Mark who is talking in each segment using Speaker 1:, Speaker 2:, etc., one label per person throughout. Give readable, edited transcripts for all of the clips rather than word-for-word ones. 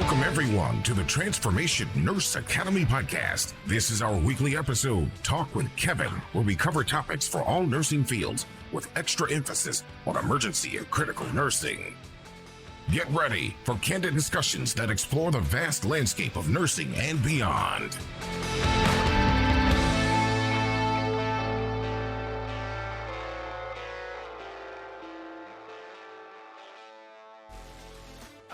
Speaker 1: Welcome, everyone, to the Transformation Nurse Academy podcast. This is our weekly episode, Talk with Kevin, where we cover topics for all nursing fields with extra emphasis on emergency and critical nursing. Get ready for candid discussions that explore the vast landscape of nursing and beyond.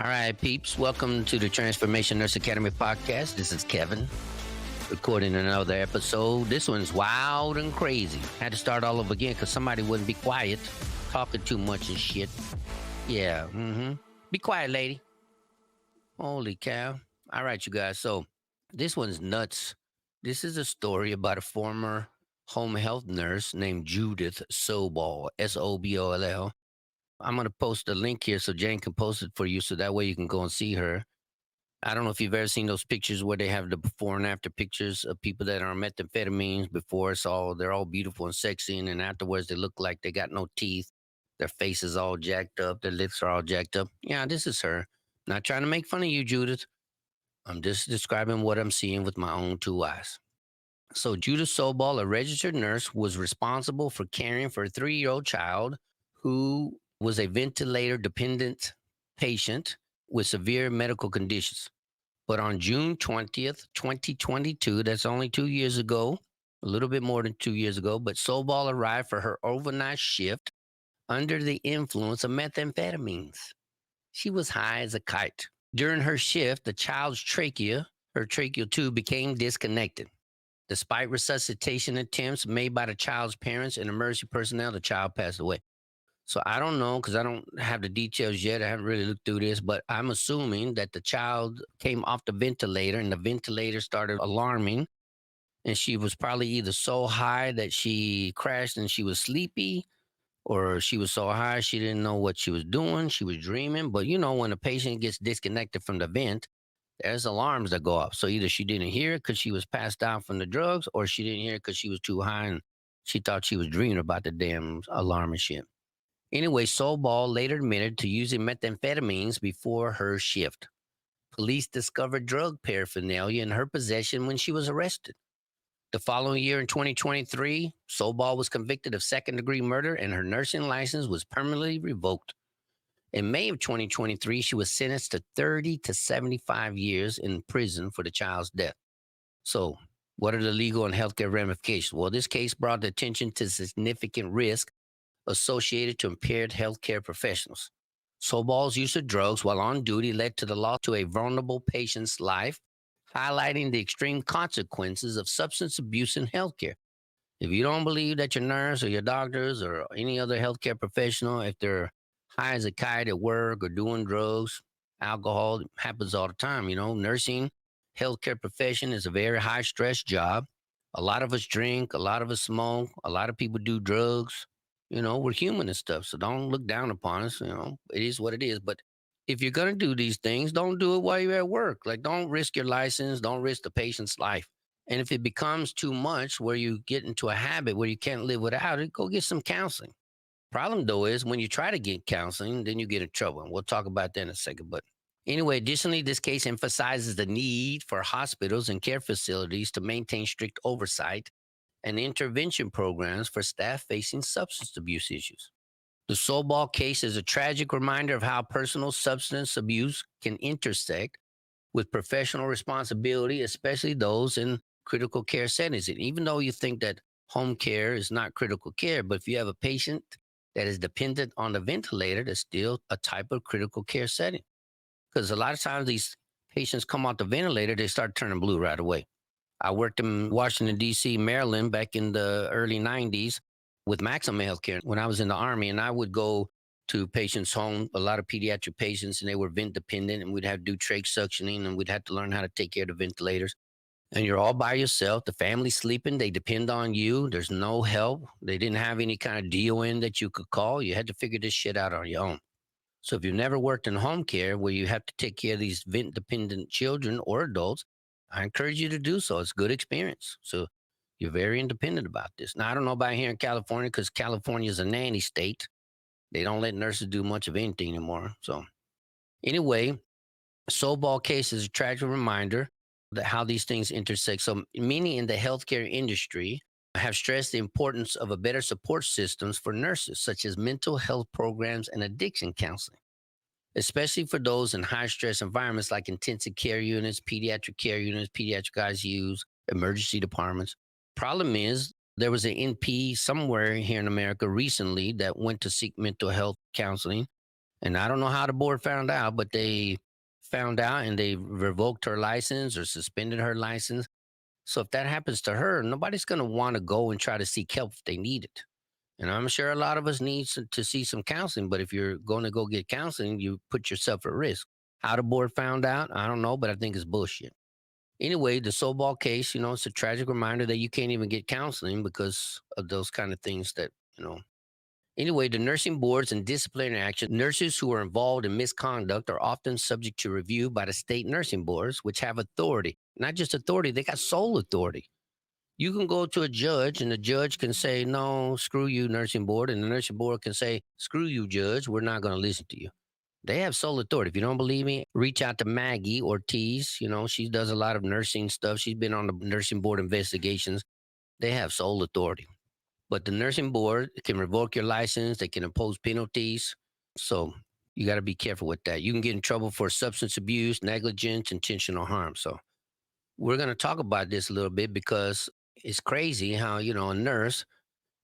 Speaker 2: All right, peeps. Welcome to the Transformation Nurse Academy podcast. This is Kevin, recording another episode. This one's wild and crazy. Had to start all over again because somebody wouldn't be quiet, talking too much and shit. Yeah, Be quiet, lady. Holy cow. All right, you guys. So this one's nuts. This is a story about a former home health nurse named Judith Sobol, S-O-B-O-L-L. I'm going to post a link here so Jane can post it for you so that way you can go and see her. I don't know if you've ever seen those pictures where they have the before and after pictures of people that are on methamphetamines. Before they're all beautiful and sexy, and then afterwards they look like they got no teeth. Their face is all jacked up. Their lips are all jacked up. Yeah, this is her. Not trying to make fun of you, Judith. I'm just describing what I'm seeing with my own two eyes. So Judith Sobol, a registered nurse, was responsible for caring for a 3-year-old child who was a ventilator-dependent patient with severe medical conditions. But on June 20th, 2022, that's only 2 years ago, a little bit more than 2 years ago, but Sobol arrived for her overnight shift under the influence of methamphetamines. She was high as a kite. During her shift, the child's trachea, her tracheal tube, became disconnected. Despite resuscitation attempts made by the child's parents and emergency personnel, the child passed away. So I don't know, because I don't have the details yet. I haven't really looked through this, but I'm assuming that the child came off the ventilator and the ventilator started alarming. And she was probably either so high that she crashed and she was sleepy, or she was so high she didn't know what she was doing. She was dreaming. But you know, when a patient gets disconnected from the vent, there's alarms that go off. So either she didn't hear it because she was passed out from the drugs, or she didn't hear it because she was too high and she thought she was dreaming about the damn alarm and shit. Anyway, Sobol later admitted to using methamphetamines before her shift. Police discovered drug paraphernalia in her possession when she was arrested. The following year in 2023, Sobol was convicted of second-degree murder and her nursing license was permanently revoked. In May of 2023, she was sentenced to 30 to 75 years in prison for the child's death. So, what are the legal and healthcare ramifications? Well, this case brought attention to significant risk associated to impaired healthcare professionals. Sobol's use of drugs while on duty led to the loss to a vulnerable patient's life, highlighting the extreme consequences of substance abuse in healthcare. If you don't believe that your nurse or your doctors or any other healthcare professional, if they're high as a kite at work or doing drugs, alcohol, it happens all the time. You know, nursing, healthcare profession is a very high stress job. A lot of us drink, a lot of us smoke, a lot of people do drugs. You know, we're human and stuff, so don't look down upon us. You know, it is what it is. But if you're going to do these things, don't do it while you're at work. Like, don't risk your license. Don't risk the patient's life. And if it becomes too much where you get into a habit where you can't live without it, go get some counseling. Problem, though, is when you try to get counseling, then you get in trouble. And we'll talk about that in a second. But anyway, additionally, this case emphasizes the need for hospitals and care facilities to maintain strict oversight and intervention programs for staff facing substance abuse issues. The Sobol case is a tragic reminder of how personal substance abuse can intersect with professional responsibility, especially those in critical care settings. And even though you think that home care is not critical care, but if you have a patient that is dependent on the ventilator, that's still a type of critical care setting. Because a lot of times these patients come off the ventilator, they start turning blue right away. I worked in Washington, D.C., Maryland back in the early 90s with Maximum Healthcare when I was in the Army, and I would go to patients' home, a lot of pediatric patients, and they were vent dependent, and we'd have to do trach suctioning, and we'd have to learn how to take care of the ventilators. And you're all by yourself. The family's sleeping. They depend on you. There's no help. They didn't have any kind of DON that you could call. You had to figure this shit out on your own. So if you've never worked in home care where you have to take care of these vent-dependent children or adults, I encourage you to do so. It's a good experience. So you're very independent about this. Now, I don't know about here in California because California is a nanny state. They don't let nurses do much of anything anymore. So anyway, Sobol case is a tragic reminder that how these things intersect. So many in the healthcare industry have stressed the importance of a better support systems for nurses, such as mental health programs and addiction counseling, especially for those in high stress environments like intensive care units, care units, pediatric ICUs, emergency departments. Problem is, there was an NP somewhere here in America recently that went to seek mental health counseling. And I don't know how the board found out, but they found out and they revoked her license or suspended her license. So if that happens to her, nobody's going to want to go and try to seek help if they need it. And I'm sure a lot of us need to see some counseling, but if you're going to go get counseling, you put yourself at risk. How the board found out, I don't know, but I think it's bullshit. Anyway, the Sobol case, it's a tragic reminder that you can't even get counseling because of those kind of things that. Anyway, the nursing boards and disciplinary action, nurses who are involved in misconduct are often subject to review by the state nursing boards, which have authority. Not just authority, they got sole authority. You can go to a judge and the judge can say, no, screw you, nursing board. And the nursing board can say, screw you, judge, we're not going to listen to you. They have sole authority. If you don't believe me, reach out to Maggie Ortiz. She does a lot of nursing stuff. She's been on the nursing board investigations. They have sole authority. But the nursing board can revoke your license. They can impose penalties. So you got to be careful with that. You can get in trouble for substance abuse, negligence, intentional harm. So we're going to talk about this a little bit because it's crazy how, a nurse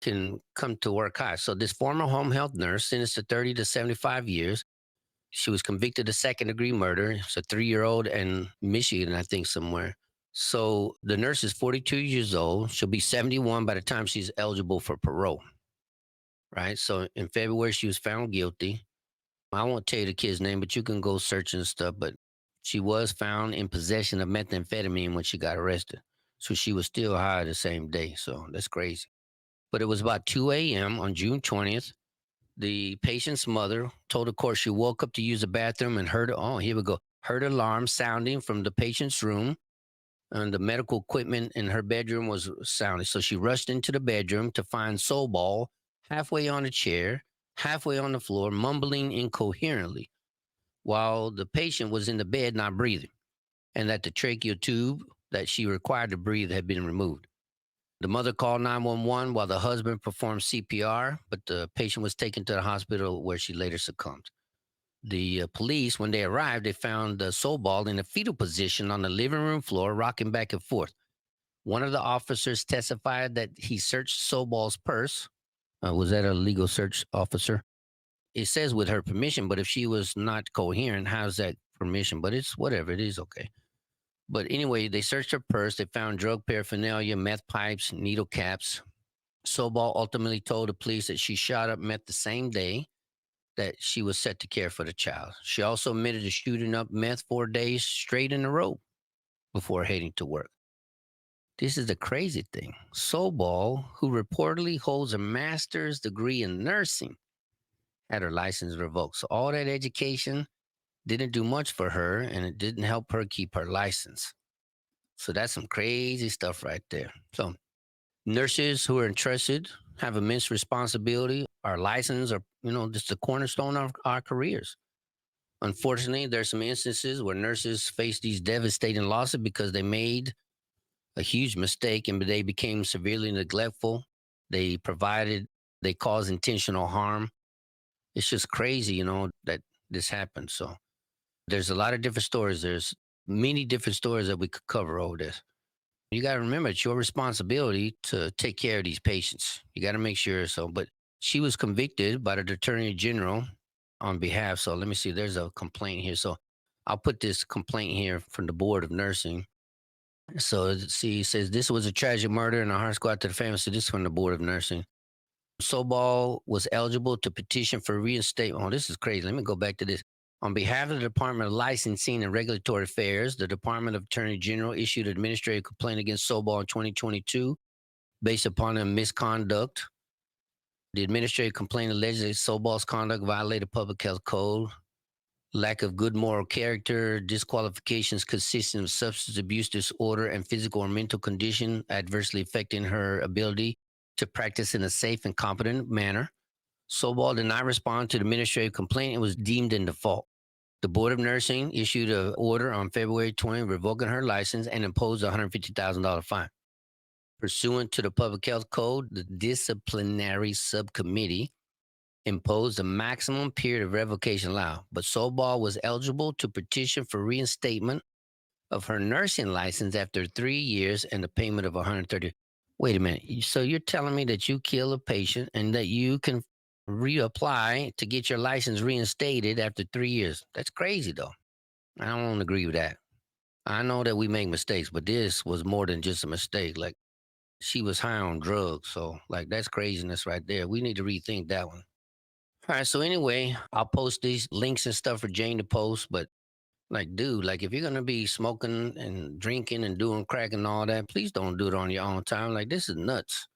Speaker 2: can come to work high. So this former home health nurse sentenced to 30 to 75 years. She was convicted of second-degree murder. It's a 3-year-old in Michigan, I think, somewhere. So the nurse is 42 years old. She'll be 71 by the time she's eligible for parole, right? So in February, she was found guilty. I won't tell you the kid's name, but you can go search and stuff. But she was found in possession of methamphetamine when she got arrested. So she was still high the same day. So that's crazy. But it was about 2 a.m. on June 20th. The patient's mother told the court she woke up to use the bathroom and heard alarm sounding from the patient's room. And the medical equipment in her bedroom was sounding. So she rushed into the bedroom to find Sobol halfway on a chair, halfway on the floor, mumbling incoherently, while the patient was in the bed not breathing, and that the tracheal tube that she required to breathe had been removed. The mother called 911 while the husband performed CPR, but the patient was taken to the hospital where she later succumbed. The police, when they arrived, they found Sobol in a fetal position on the living room floor, rocking back and forth. One of the officers testified that he searched Sobol's purse. Was that a legal search officer? It says with her permission, but if she was not coherent, how's that permission? But it's whatever, it is okay. But anyway, they searched her purse. They found drug paraphernalia, meth pipes, needle caps. Sobol ultimately told the police that she shot up meth the same day that she was set to care for the child. She also admitted to shooting up meth 4 days straight in a row before heading to work. This is the crazy thing. Sobol, who reportedly holds a master's degree in nursing, had her license revoked. So all that education didn't do much for her, and it didn't help her keep her license. So that's some crazy stuff right there. So nurses who are entrusted have immense responsibility. Our license are, just the cornerstone of our careers. Unfortunately, there's some instances where nurses face these devastating losses because they made a huge mistake and they became severely neglectful. They caused intentional harm. It's just crazy, that this happened. So there's a lot of different stories. There's many different stories that we could cover over this. You got to remember, it's your responsibility to take care of these patients. You got to make sure so. But she was convicted by the Attorney General on behalf. So let me see. There's a complaint here. So I'll put this complaint here from the Board of Nursing. So see, it says this was a tragic murder and our hearts go out to the family. So this is from the Board of Nursing. Sobol was eligible to petition for reinstatement. Oh, this is crazy. Let me go back to this. On behalf of the Department of Licensing and Regulatory Affairs, the Department of Attorney General issued an administrative complaint against Sobol in 2022 based upon a misconduct. The administrative complaint alleges that Sobol's conduct violated public health code, lack of good moral character, disqualifications consistent of substance abuse disorder and physical or mental condition adversely affecting her ability to practice in a safe and competent manner. Sobol did not respond to the administrative complaint and was deemed in default. The Board of Nursing issued an order on February 20 revoking her license and imposed a $150,000 fine. Pursuant to the Public Health Code, the Disciplinary Subcommittee imposed a maximum period of revocation allowed, but Sobol was eligible to petition for reinstatement of her nursing license after 3 years and the payment of $130. Wait a minute. So you're telling me that you kill a patient and that you can reapply to get your license reinstated after 3 years? That's crazy, though. I don't agree with that. I know that we make mistakes, but this was more than just a mistake. Like, she was high on drugs. So, like, that's craziness right there. We need to rethink that one. All right. So, anyway, I'll post these links and stuff for Jane to post. But, like, dude, like, if you're going to be smoking and drinking and doing crack and all that, please don't do it on your own time. Like, this is nuts.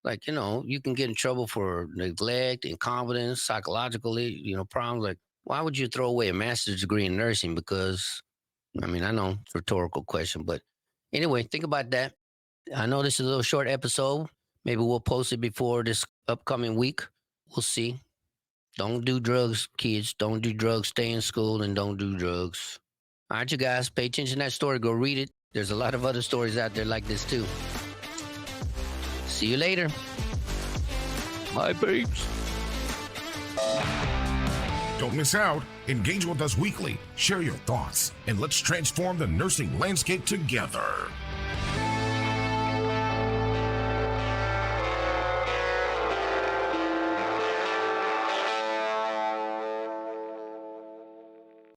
Speaker 2: Like, you can get in trouble for neglect, incompetence, psychologically, problems. Like, why would you throw away a master's degree in nursing? Because, I mean, I know it's a rhetorical question, but anyway, think about that. I know this is a little short episode. Maybe we'll post it before this upcoming week. We'll see. Don't do drugs, kids. Don't do drugs. Stay in school and don't do drugs. All right, you guys, pay attention to that story. Go read it. There's a lot of other stories out there like this, too. See you later. Bye, babes.
Speaker 1: Don't miss out. Engage with us weekly. Share your thoughts, and let's transform the nursing landscape together.